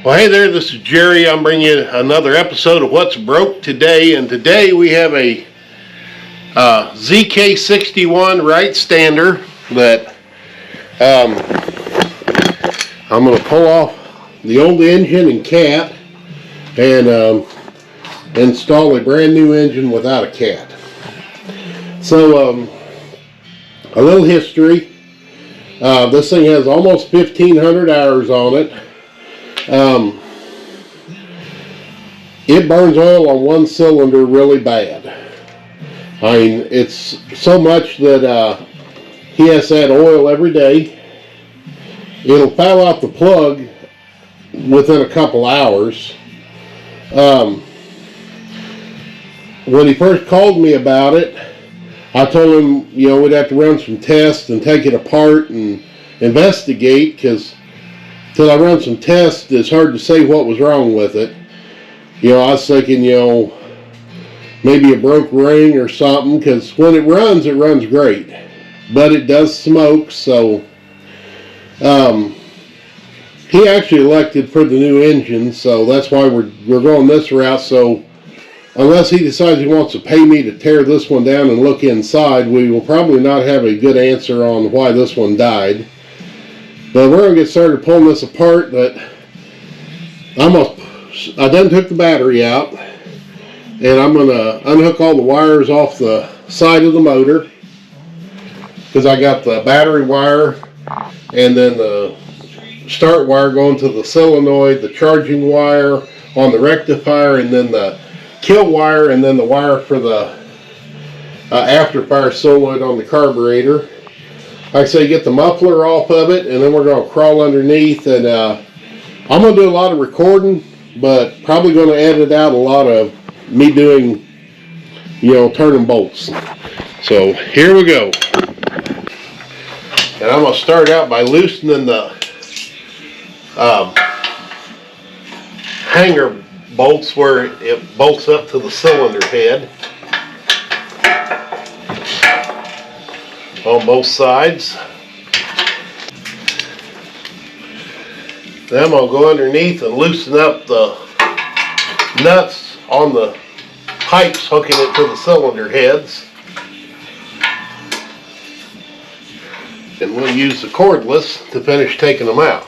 Well, hey there, this is Jerry. I'm bringing you another episode of What's Broke Today, and today we have a ZK61 Wright stander that I'm going to pull off the old engine and cat and install a brand new engine without a cat. So a little history. This thing has almost 1,500 hours on it. It burns oil on one cylinder really bad. I mean, it's so much that he has to add oil every day. It'll foul out the plug within a couple hours. When he first called me about it, I told him, you know, we'd have to run some tests and take it apart and investigate, because till I run some tests, it's hard to say what was wrong with it. You know, I was thinking, you know, maybe a broke ring or something, because when it runs great. But it does smoke, so he actually elected for the new engine, so that's why we're going this route. So unless he decides he wants to pay me to tear this one down and look inside, we will probably not have a good answer on why this one died. But we're going to get started pulling this apart. But I done took the battery out, and I'm going to unhook all the wires off the side of the motor, because I got the battery wire and then the start wire going to the solenoid, the charging wire on the rectifier, and then the kill wire, and then the wire for the afterfire solenoid on the carburetor. Like I say, get the muffler off of it, and then we're going to crawl underneath, and I'm going to do a lot of recording, but probably going to edit out a lot of me doing, you know, turning bolts. So here we go. And I'm going to start out by loosening the hanger bolts where it bolts up to the cylinder head on both sides. Then I'm going to go underneath and loosen up the nuts on the pipes hooking it to the cylinder heads. And we'll use the cordless to finish taking them out.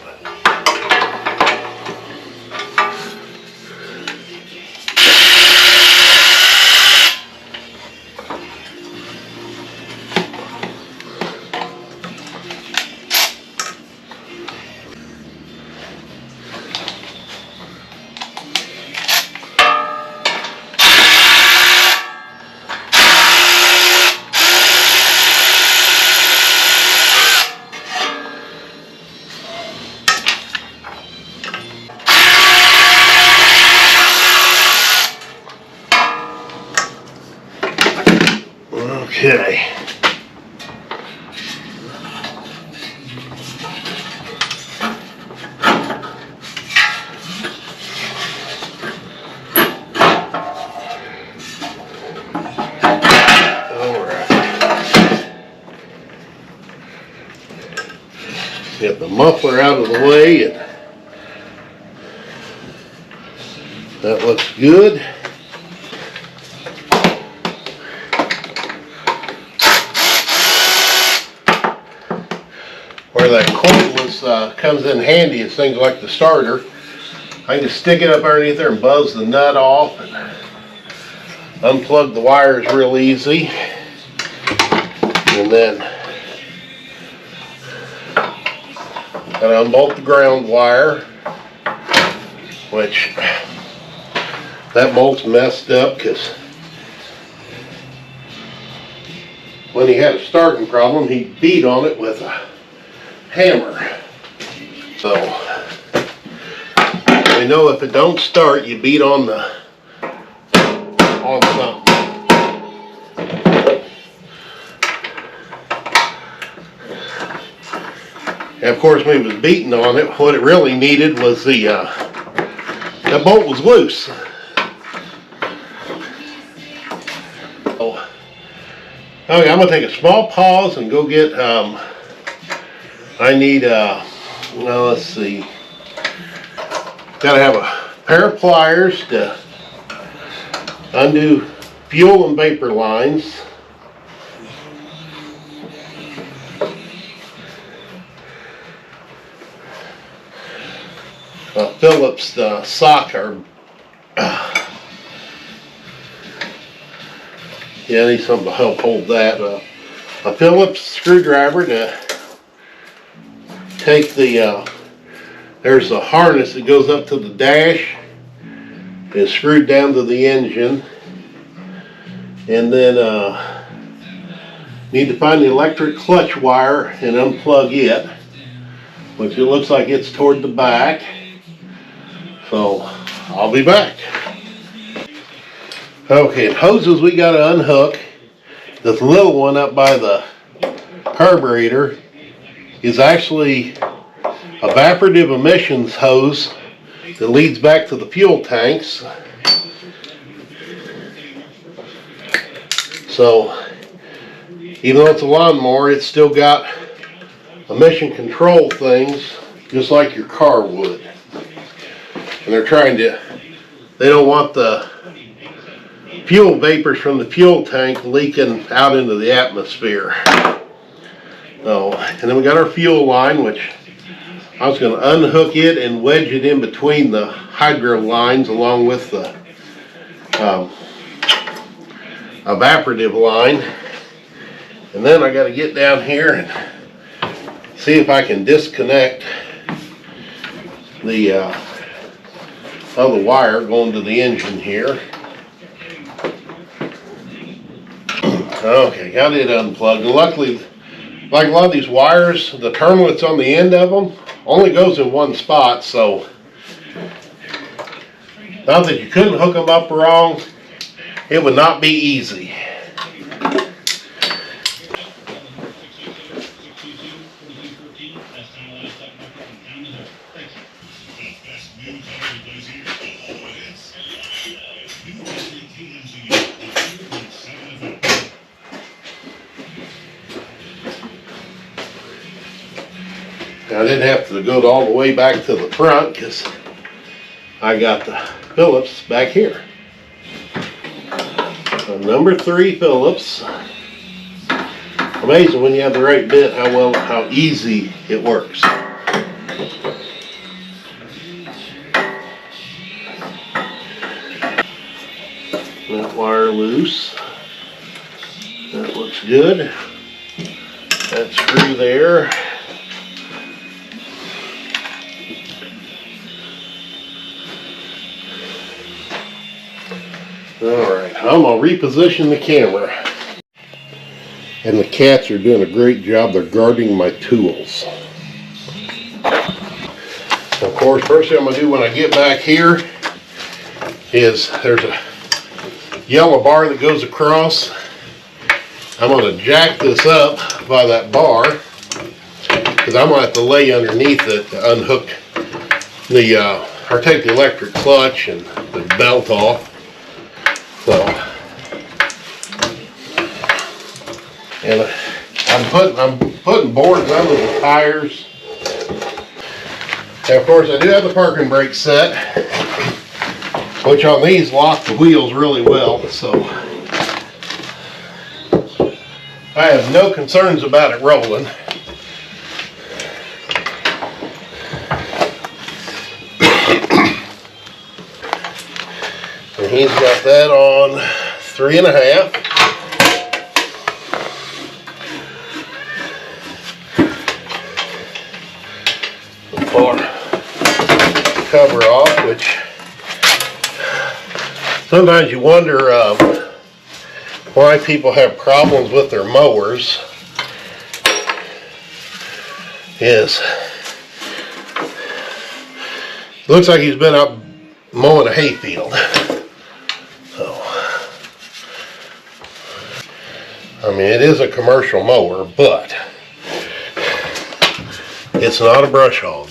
Okay. Get the muffler out of the way, and that looks good. Where that cordless comes in handy is things like the starter. I can just stick it up underneath there and buzz the nut off and unplug the wires real easy. And then I unbolt the ground wire, which that bolt's messed up because when he had a starting problem, he beat on it with a hammer. So we know if it don't start, you beat on something. And of course, when he was beating on it, what it really needed was that bolt was loose. So, okay, I'm gonna take a small pause and go get I need, well, let's see. Gotta have a pair of pliers to undo fuel and vapor lines. Phillips socket. Yeah, I need something to help hold that. A Phillips screwdriver to take the, there's a harness that goes up to the dash. It's screwed down to the engine. And then need to find the electric clutch wire and unplug it, which it looks like it's toward the back. So I'll be back. Okay, hoses we got to unhook. This little one up by the carburetor is actually evaporative emissions hose that leads back to the fuel tanks. So even though it's a lawnmower, it's still got emission control things just like your car would. And they're trying to, they don't want the fuel vapors from the fuel tank leaking out into the atmosphere. So, and then we got our fuel line, which I was going to unhook it and wedge it in between the hydro lines along with the evaporative line. And then I got to get down here and see if I can disconnect the other wire going to the engine here. Okay, got it unplugged. And luckily, like a lot of these wires, the terminal that's on the end of them only goes in one spot, so not that you couldn't hook them up wrong, it would not be easy. I didn't have to go all the way back to the front because I got the Phillips back here. So number 3 Phillips. Amazing when you have the right bit how easy it works. That wire loose. That looks good. That screw there. Alright, I'm going to reposition the camera. And the cats are doing a great job. They're guarding my tools. Of course, first thing I'm going to do when I get back here is there's a yellow bar that goes across. I'm going to jack this up by that bar because I'm going to have to lay underneath it to unhook the, or take the electric clutch and the belt off. So, and I'm putting boards under the tires. And of course I do have the parking brake set, which on these lock the wheels really well, so I have no concerns about it rolling. And he's got that on 3.5. Pull our cover off, which sometimes you wonder why people have problems with their mowers. Is it looks like he's been out mowing a hayfield. So, I mean, it is a commercial mower, but it's not a brush hog.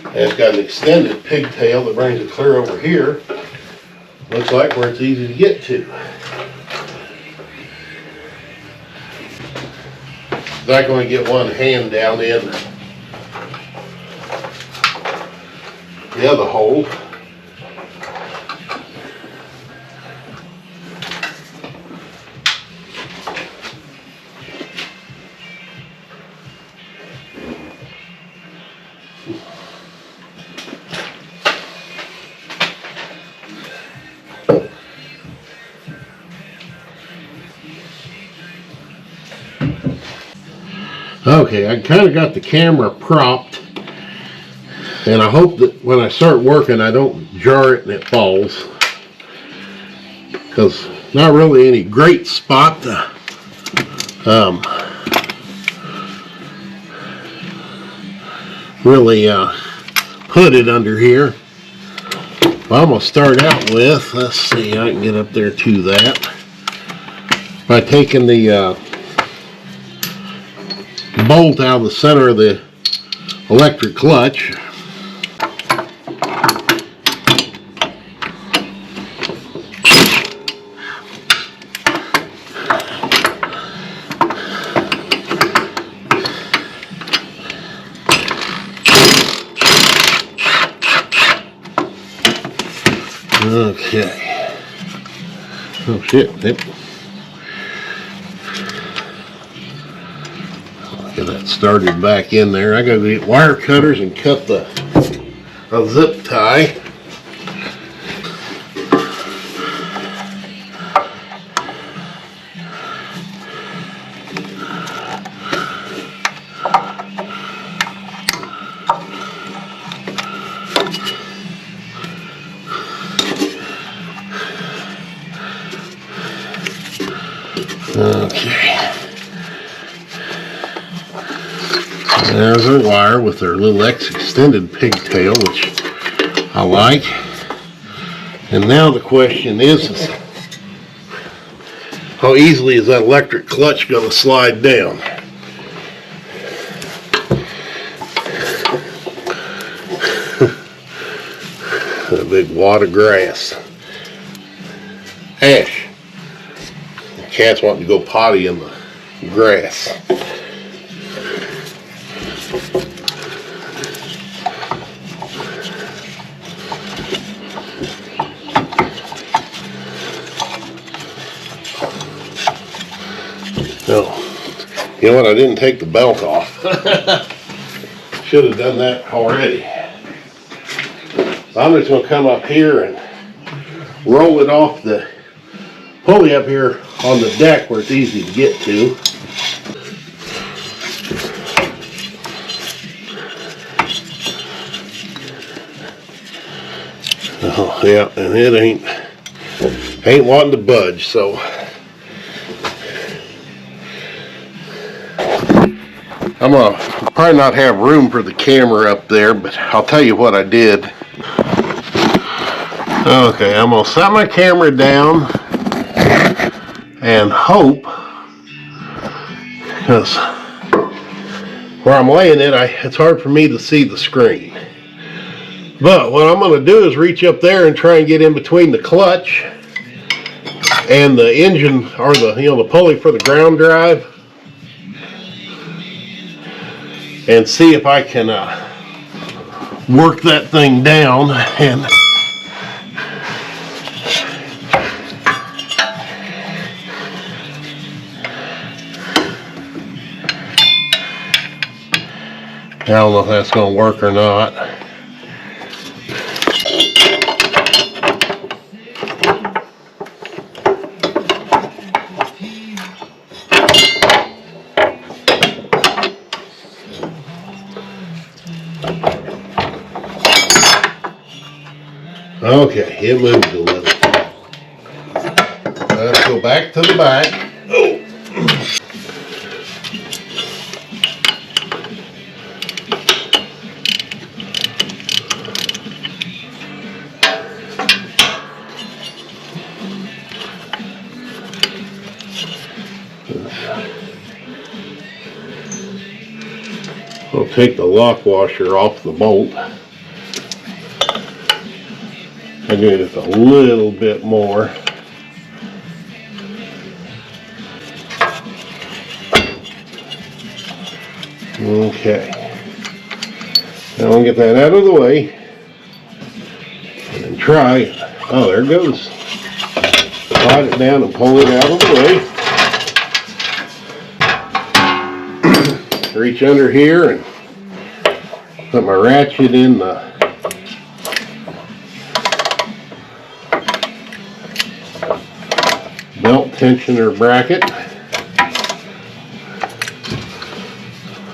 And it's got an extended pigtail that brings it clear over here. Looks like where it's easy to get to. I'm going to get one hand down in the other hole. Okay, I kind of got the camera propped, and I hope that when I start working I don't jar it and it falls, because not really any great spot to really put it under here. Well, I'm going to start out with, let's see, I can get up there to that, by taking the bolt out of the center of the electric clutch. Okay. Oh shit. Yep. Get that started back in there. I gotta get wire cutters and cut a zip tie. Okay. There's a wire with their little extended pigtail, which I like. And now the question is how easily is that electric clutch going to slide down? A big wad of grass. Ash. The cat's wanting to go potty in the grass. No. You know what? I didn't take the belt off. Should have done that already. So I'm just going to come up here and roll it off the pulley up here on the deck where it's easy to get to. Oh, yeah, and it ain't wanting to budge, so I'm gonna probably not have room for the camera up there, but I'll tell you what I did. Okay, I'm gonna set my camera down and hope, because where I'm laying it, it's hard for me to see the screen. But what I'm going to do is reach up there and try and get in between the clutch and the engine, or the pulley for the ground drive, and see if I can work that thing down. And I don't know if that's going to work or not. Okay, it moved a little. Let's go back to the back. Oh. I'll take the lock washer off the bolt. I do just a little bit more. Okay. Now I'll get that out of the way and then try it. Oh, there it goes. Slide it down and pull it out of the way. Reach under here and put my ratchet in the belt tensioner bracket.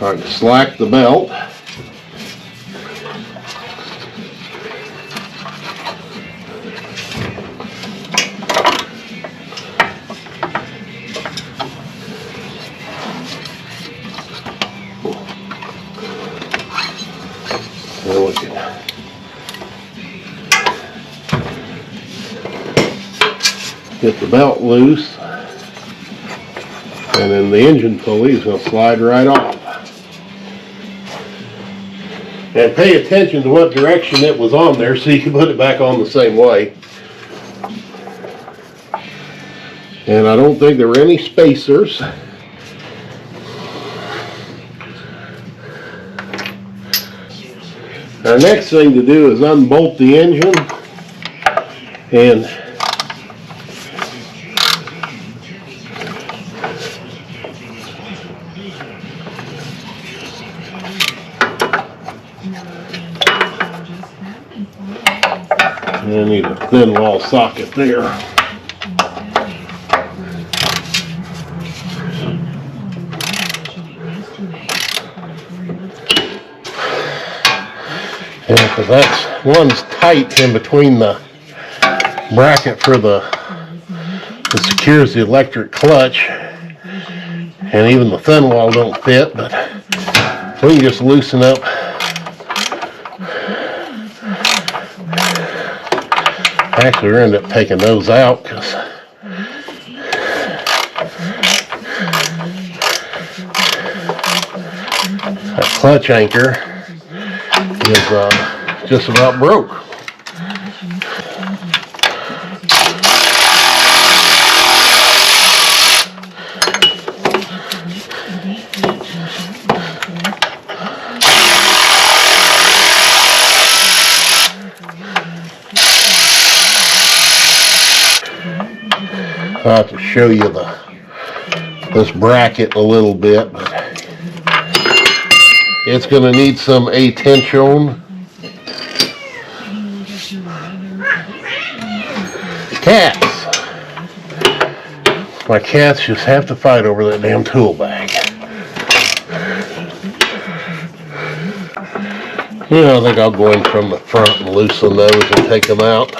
I can slack the belt. Get the belt loose, and then the engine pulley is going to slide right off. And pay attention to what direction it was on there so you can put it back on the same way. And I don't think there were any spacers. Our next thing to do is unbolt the engine and I need a thin wall socket there. Yeah, because that's one's tight in between the bracket for that secures the electric clutch, and even the thin wall don't fit, but we can just loosen up. Actually, we're going to end up taking those out because that clutch anchor is just about broke. I'll have to show you this bracket a little bit, but it's going to need some attention. Cats. My cats just have to fight over that damn tool bag. I think I'll go in from the front and loosen those and take them out.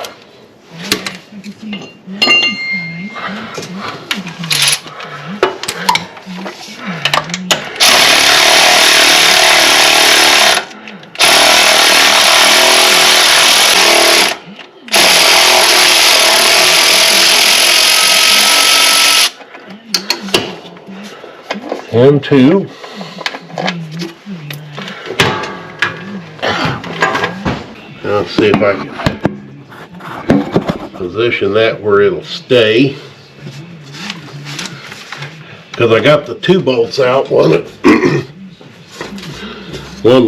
And two. Let's see if I can position that where it'll stay. Because I got the two bolts out. One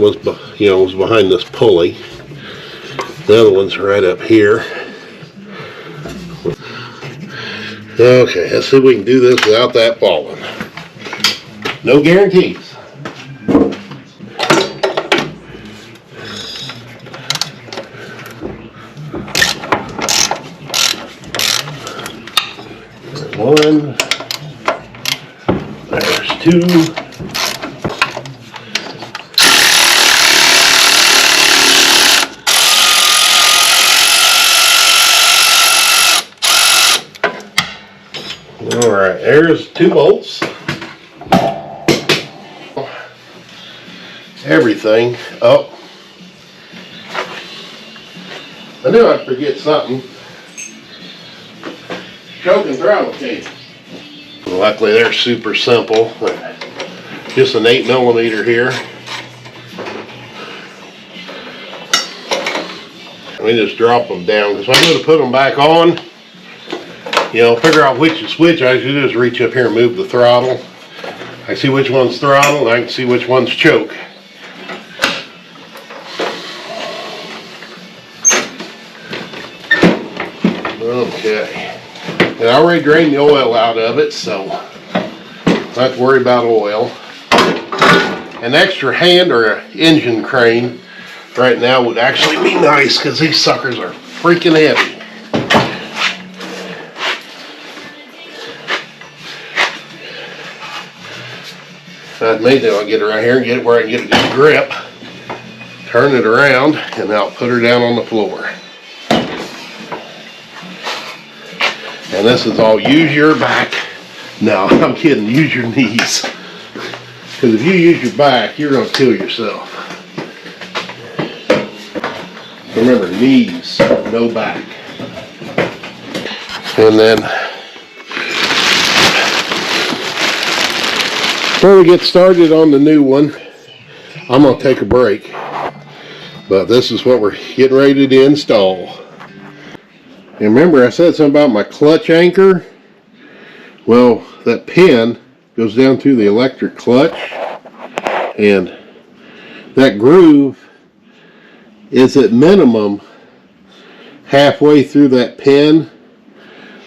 was, was behind this pulley. The other one's right up here. Okay, let's see if we can do this without that falling. No guarantees. There's one. There's two. All right, there's two bolts. Everything up. I knew I'd forget something. Choke and throttle cable. Luckily they're super simple. Just an 8mm here. me just drop them down, because if I go to put them back on, you know, figure out which is which, I should just reach up here and move the throttle. I see which one's throttle, and I can see which one's choke. Okay. And I already drained the oil out of it, so don't have to worry about oil. An extra hand or an engine crane right now would actually be nice, because these suckers are freaking heavy. If I'd made that, I'll get around here and get it where I can get a good grip. Turn it around, and I'll put her down on the floor. And this is all use your back. No, I'm kidding, use your knees. Because if you use your back, you're going to kill yourself. Remember, knees, no back. And then, before we get started on the new one, I'm going to take a break. But this is what we're getting ready to install. And remember, I said something about my clutch anchor. Well, that pin goes down through the electric clutch, and that groove is at minimum halfway through that pin.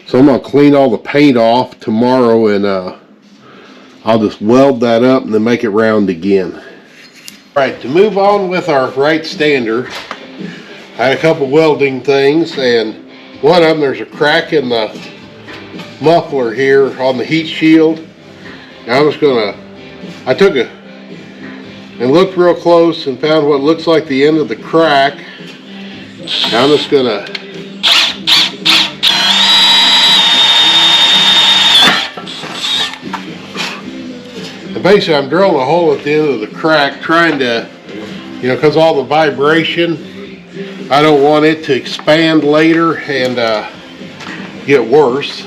So I'm going to clean all the paint off tomorrow, and I'll just weld that up and then make it round again. Alright, to move on with our Wright stander, I had a couple welding things, and one of them, there's a crack in the muffler here on the heat shield. And I'm just gonna, I took it and looked real close and found what looks like the end of the crack. Now I'm just gonna and basically I'm drilling a hole at the end of the crack, trying to, you know, because all the vibration, I don't want it to expand later and get worse.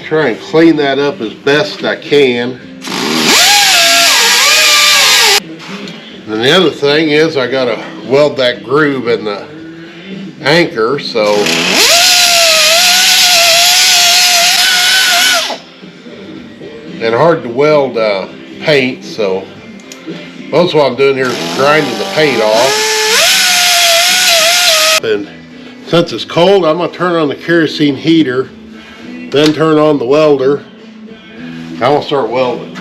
Try and clean that up as best I can. And the other thing is I gotta weld that groove in the anchor, so and hard to weld paint, so most of what I'm doing here is grinding the paint off. And since it's cold, I'm going to turn on the kerosene heater, then turn on the welder. I'm going to start welding.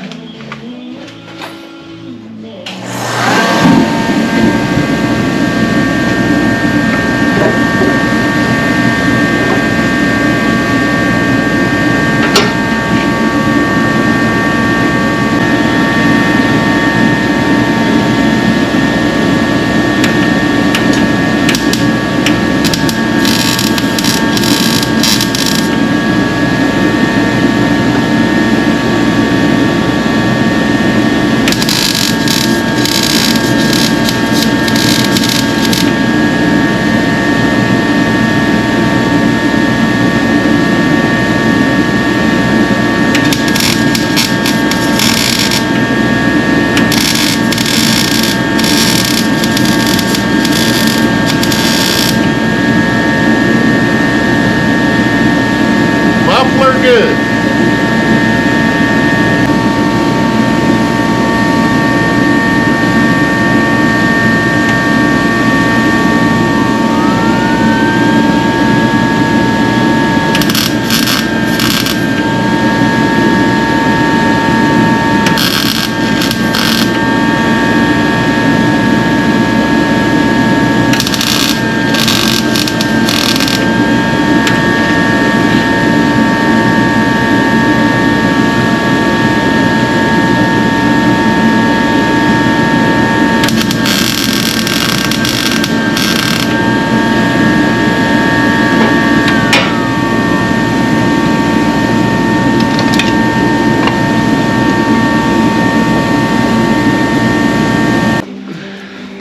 Muffler good.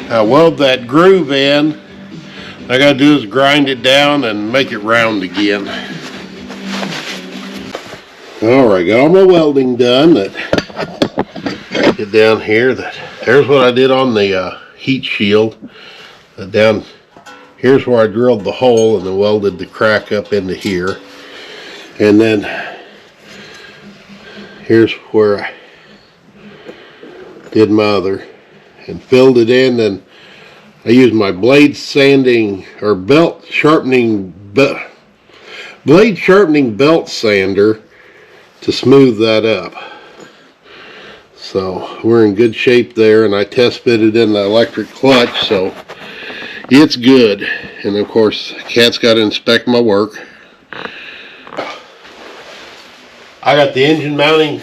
I weld that groove in. All I gotta do is grind it down and make it round again. Alright, got all my welding done. Get down here. There's what I did on the heat shield. Down here's where I drilled the hole and then welded the crack up into here. And then here's where I did my other and filled it in. And I used my blade sanding or blade sharpening belt sander to smooth that up. So we're in good shape there, and I test fitted in the electric clutch, so it's good. And of course, Cat's got to inspect my work. I got the engine mounting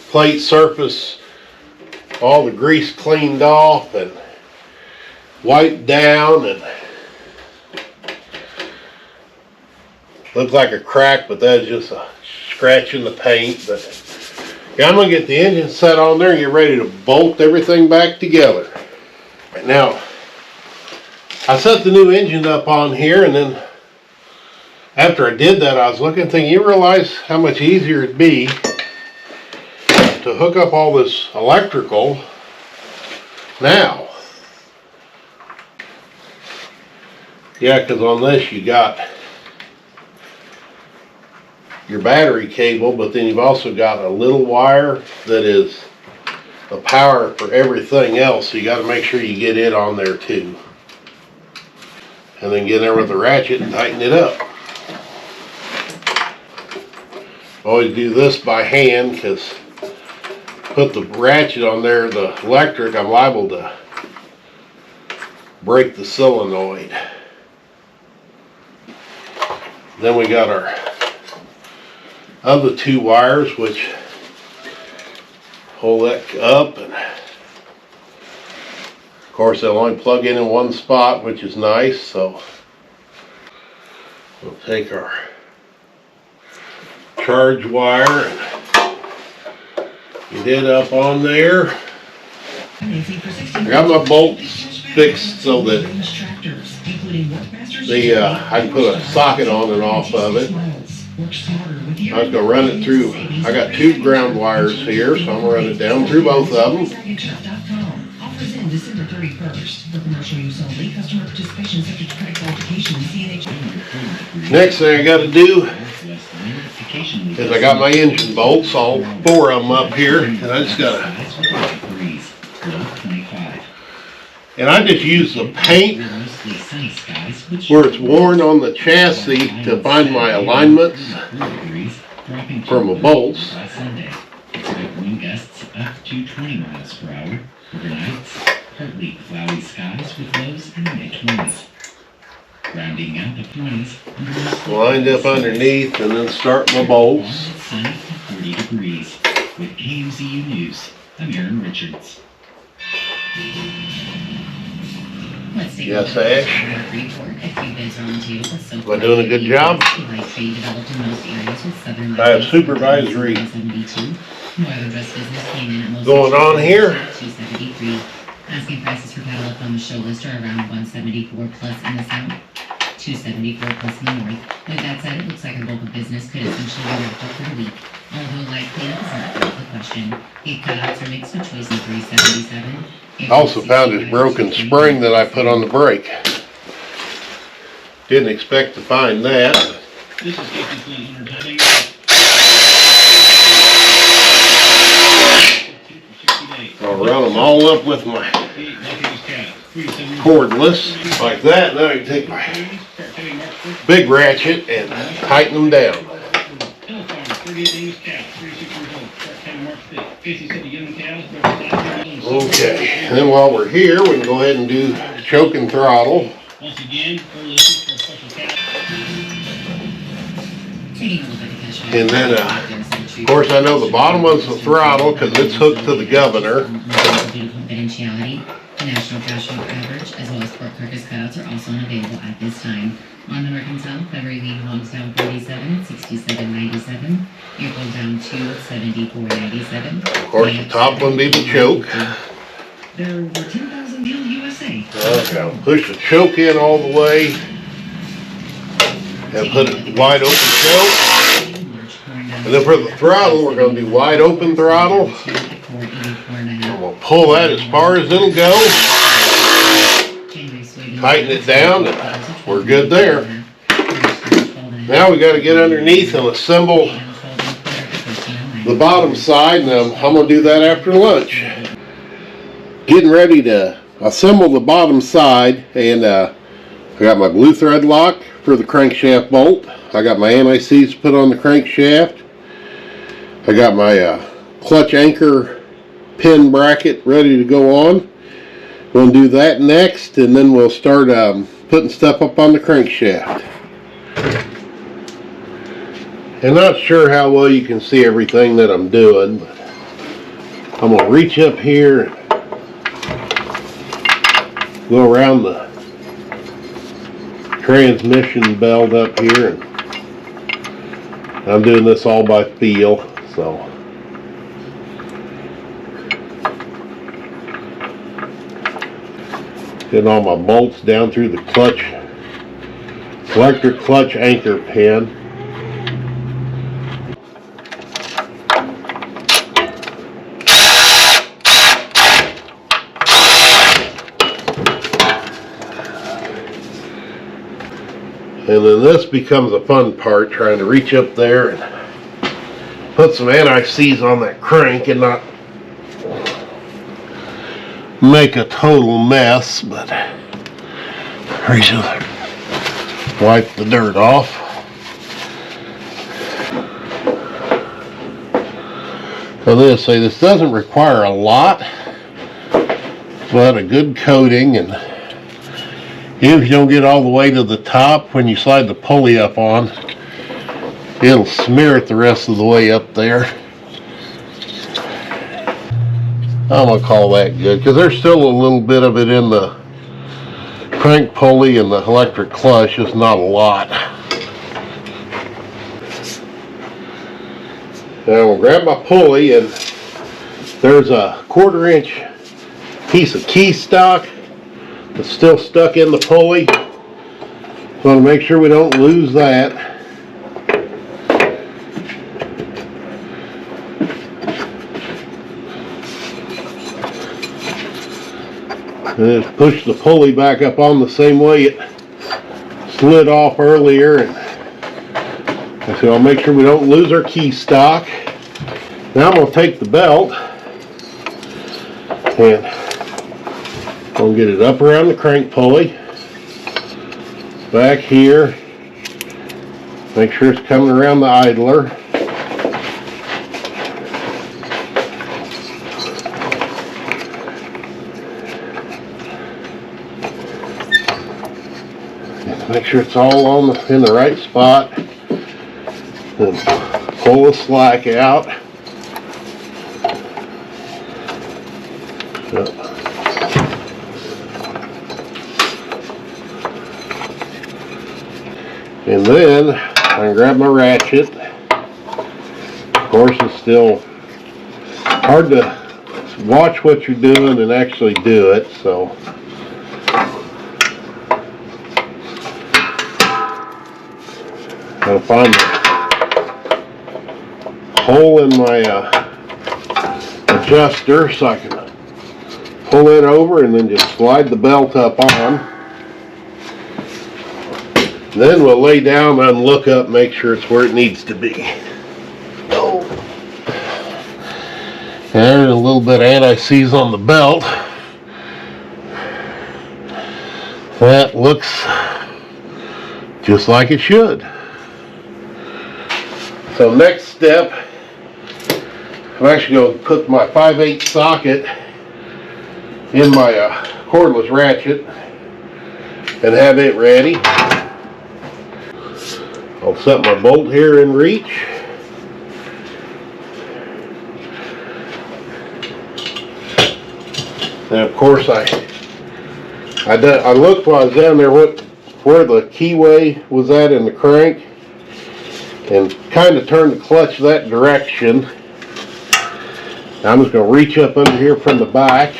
plate surface, all the grease cleaned off and wiped down, and looked like a crack, but that's just a scratch in the paint. But yeah, I'm going to get the engine set on there and get ready to bolt everything back together. Right now, I set the new engine up on here, and then after I did that, I was looking thinking, you realize how much easier it'd be to hook up all this electrical now. Yeah, because on this you got your battery cable, but then you've also got a little wire that is the power for everything else, so you got to make sure you get it on there too. And then get in there with the ratchet and tighten it up. Always do this by hand, because put the ratchet on there, the electric, I'm liable to break the solenoid. Then we got our other two wires, which hold that up, and of course they'll only plug in one spot, which is nice. So we'll take our charge wire and get it up on there. I got my bolts fixed so that I can put a socket on and off of it. I was going to run it through, I got two ground wires here, so I'm going to run it down through both of them. Next thing I got to do is I got my engine bolts, all four of them up here, and I just got to, and I just use the paint where it's worn on the chassis to find my alignments for my bolts. Wind gusts up to 20 miles per hour. Overnights, partly cloudy skies with lows in the mid-20s. Rounding out the 20s, Lined up underneath, and then start my bolts. Sunny at 40 degrees. With KMZU News, I'm Aaron Richards. Yes, Ash. Am I doing a good job? I have supervisory going on here. Asking prices for cattle up on the show list are around 174 plus in the south, 274 plus in the north. With that said, it looks like a bulk of business could essentially be wrapped up for the week. Although light cleanup is not out of the question. Beef cutouts are mixed with choice in 377. I also found this broken spring that I put on the brake. Didn't expect to find that. This is basically entertaining. I'll run them all up with my cordless like that. Now I can take my big ratchet and tighten them down. Okay, and then while we're here, we can go ahead and do choke and throttle. And then, of course, I know the bottom one's the throttle because it's hooked to the governor. Confidentiality, the National Cash Flow Average, as well as pork carcass cutouts are also unavailable at this time. On the Mercantile, February lean hogs down 47 at 67.97. April down 2 at 74.97. Of course, the top one be the choke. There were 10,000 deal USA. Okay, I'll push the choke in all the way and put it wide open choke. And then for the throttle, we're going to do wide open throttle. We'll pull that as far as it'll go. Tighten it down, and we're good there. Now we got to get underneath and assemble the bottom side, and I'm going to do that after lunch. Getting ready to assemble the bottom side, and I got my blue thread lock for the crankshaft bolt. I got my anti-seize put on the crankshaft. I got my clutch anchor pin bracket ready to go on. We'll do that next, and then we'll start putting stuff up on the crankshaft. I'm not sure how well you can see everything that I'm doing, but I'm going to reach up here and go around the transmission belt up here, and I'm doing this all by feel, so getting all my bolts down through the clutch, electric clutch anchor pin. And then this becomes a fun part, trying to reach up there and put some anti-seize on that crank and not make a total mess, but wipe the dirt off. So this doesn't require a lot, but a good coating, and even if you don't get all the way to the top, when you slide the pulley up on, it'll smear it the rest of the way up there. I'm going to call that good, because there's still a little bit of it in the crank pulley and the electric clutch, just not a lot. Now we'll grab my pulley, and there's a 1/4 inch piece of key stock that's still stuck in the pulley. Want to make sure we don't lose that. And just push the pulley back up on the same way it slid off earlier. And so I'll make sure we don't lose our key stock. Now I'm going to take the belt and I'll get it up around the crank pulley, back here, make sure it's coming around the idler. Make sure it's all in the right spot, and pull the slack out. And then I can grab my ratchet. Of course, it's still hard to watch what you're doing and actually do it, so I'll find the hole in my adjuster so I can pull it over and then just slide the belt up on. Then we'll lay down and look up, make sure it's where it needs to be. Oh. And there's a little bit of anti-seize on the belt. That looks just like it should. So next step, I'm actually going to put my 5/8 socket in my cordless ratchet and have it ready. I'll set my bolt here in reach. And of course I looked while I was down there where the keyway was at in the crank, and kind of turned the clutch that direction. Now I'm just going to reach up under here from the back.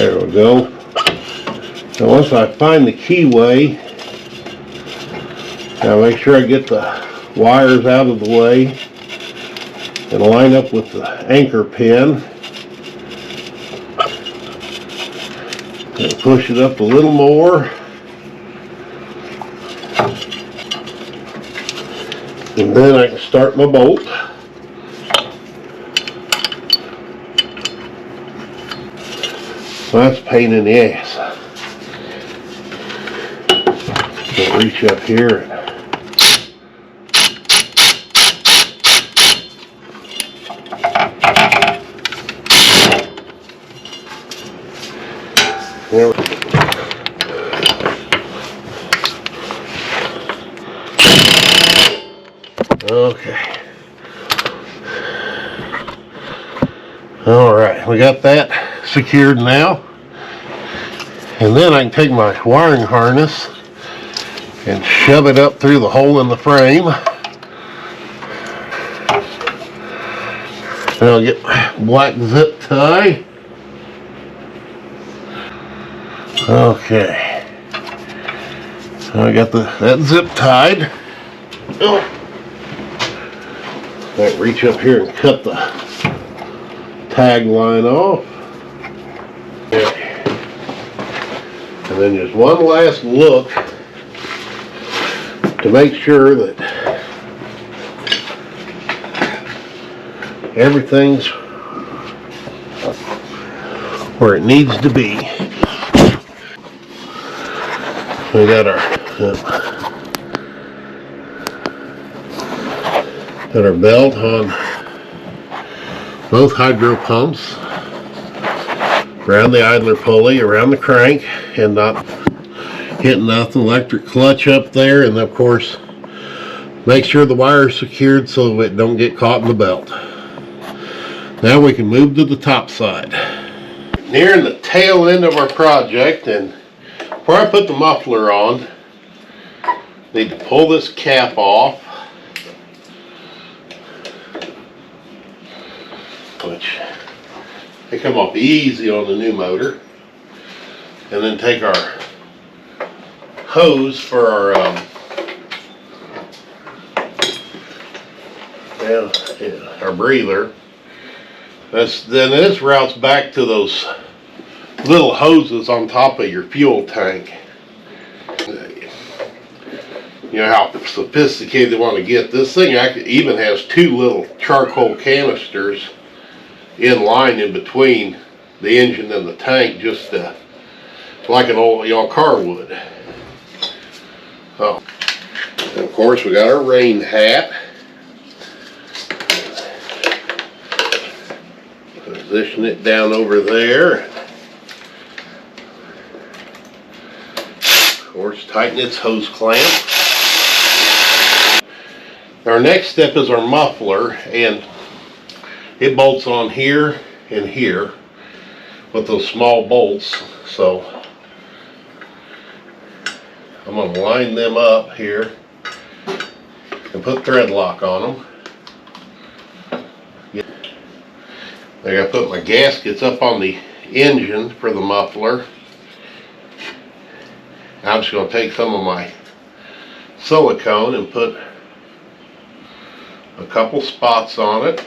There we go. Now once I find the keyway, now make sure I get the wires out of the way and line up with the anchor pin. And push it up a little more. And then I can start my bolt. So that's a pain in the ass. So reach up here and there we go. Okay. All right, we got that secured now. And then I can take my wiring harness and shove it up through the hole in the frame. And I'll get my black zip tie. Okay. So I got that zip tied. Oh. I reach up here and cut the tag line off. Okay. And then just one last look to make sure that everything's where it needs to be. We got our belt on both hydro pumps, around the idler pulley, around the crank, and not hitting nothing. Electric clutch up there, and of course make sure the wire is secured so it don't get caught in the belt. Now we can move to the top side. Nearing the tail end of our project, and before I put the muffler on, need to pull this cap off, which they come off easy on the new motor, and then take our hose for our breather. Then this routes back to those little hoses on top of your fuel tank. You know how sophisticated they want to get. This thing actually even has two little charcoal canisters in line in between the engine and the tank, just like an old car would. Oh, and of course we got our rain hat. Position it down over there. Of course, tighten its hose clamp. Our next step is our muffler, and it bolts on here and here with those small bolts. So I'm going to line them up here and put thread lock on them. I got to put my gaskets up on the engine for the muffler. I'm just going to take some of my silicone and put a couple spots on it.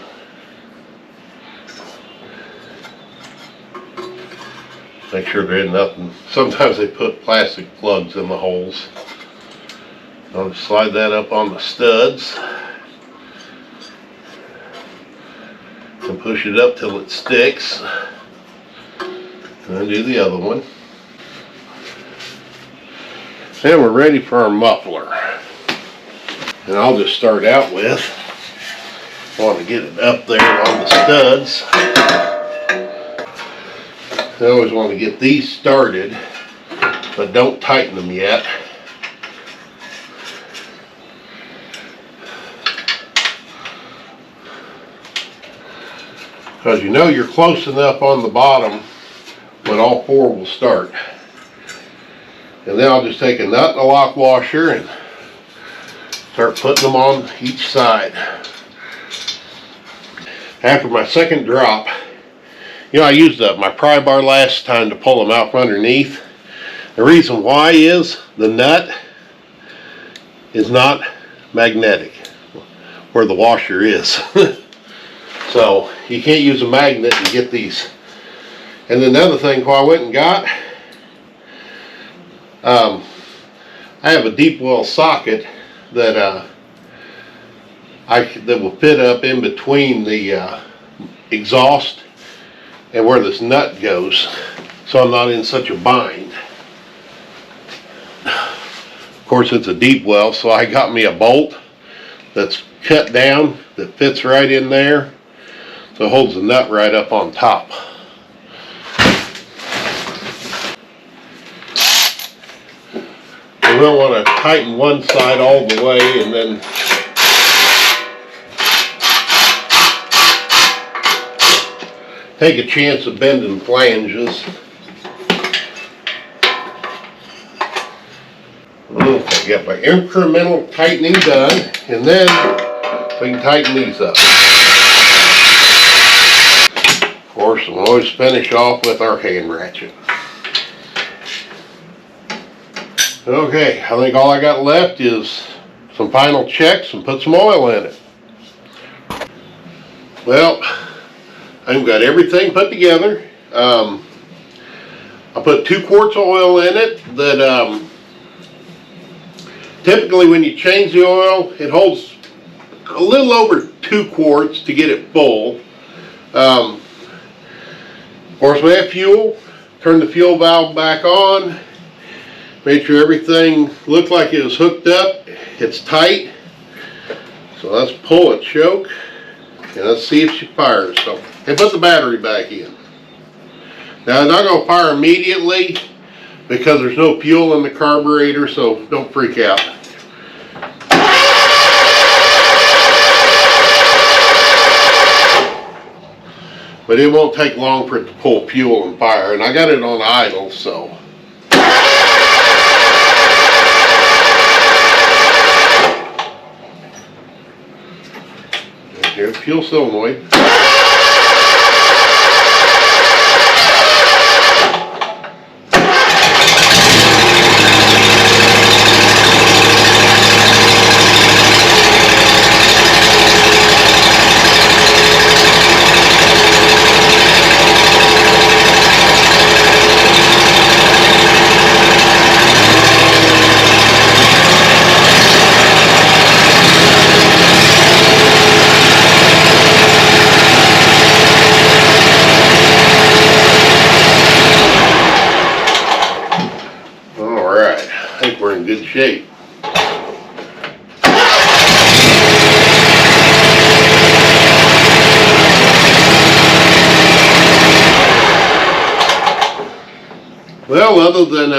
Make sure there ain't nothing. Sometimes they put plastic plugs in the holes. I'll just slide that up on the studs and push it up till it sticks, and then do the other one. And we're ready for our muffler. And I'll just start out with, I want to get it up there on the studs. I always want to get these started, but don't tighten them yet. Because you know you're close enough on the bottom when all four will start. And then I'll just take a nut and a lock washer and start putting them on each side. After my second drop, You know, I used my pry bar last time to pull them out from underneath. The reason why is the nut is not magnetic where the washer is. So you can't use a magnet to get these. And another thing, what I went and got, I have a deep well socket that that will fit up in between the exhaust and where this nut goes, so I'm not in such a bind. Of course, it's a deep well, so I got me a bolt that's cut down that fits right in there, so it holds the nut right up on top. We don't want to tighten one side all the way and then take a chance of bending flanges. Okay, get my incremental tightening done, and then we can tighten these up. Of course, we'll always finish off with our hand ratchet. Okay, I think all I got left is some final checks and put some oil in it. Well, I've got everything put together. I put 2 quarts of oil in it that typically when you change the oil, it holds a little over 2 quarts to get it full. Of course, we have fuel. Turn the fuel valve back on. Make sure everything looked like it was hooked up. It's tight. So let's pull it, choke, and let's see if she fires. So, and put the battery back in. Now, it's not going to fire immediately because there's no fuel in the carburetor, so don't freak out. But it won't take long for it to pull fuel and fire, and I got it on idle, so. Here's the fuel solenoid. I think we're in good shape. Well, other than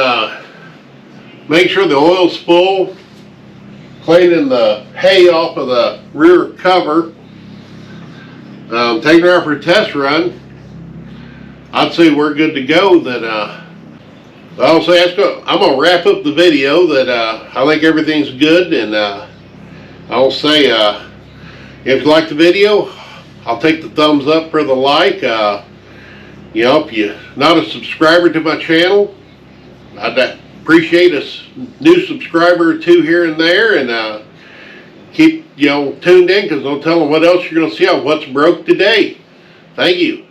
make sure the oil's full, cleaning the hay off of the rear cover, taking her out for a test run, I'd say we're good to go. That I'll say I'm going to wrap up the video. That I think everything's good, and I'll say if you like the video, I'll take the thumbs up for the like. You know, if you're not a subscriber to my channel, I'd appreciate a new subscriber or two here and there, and keep tuned in, because I'll tell them what else you're going to see on What's Broke Today. Thank you.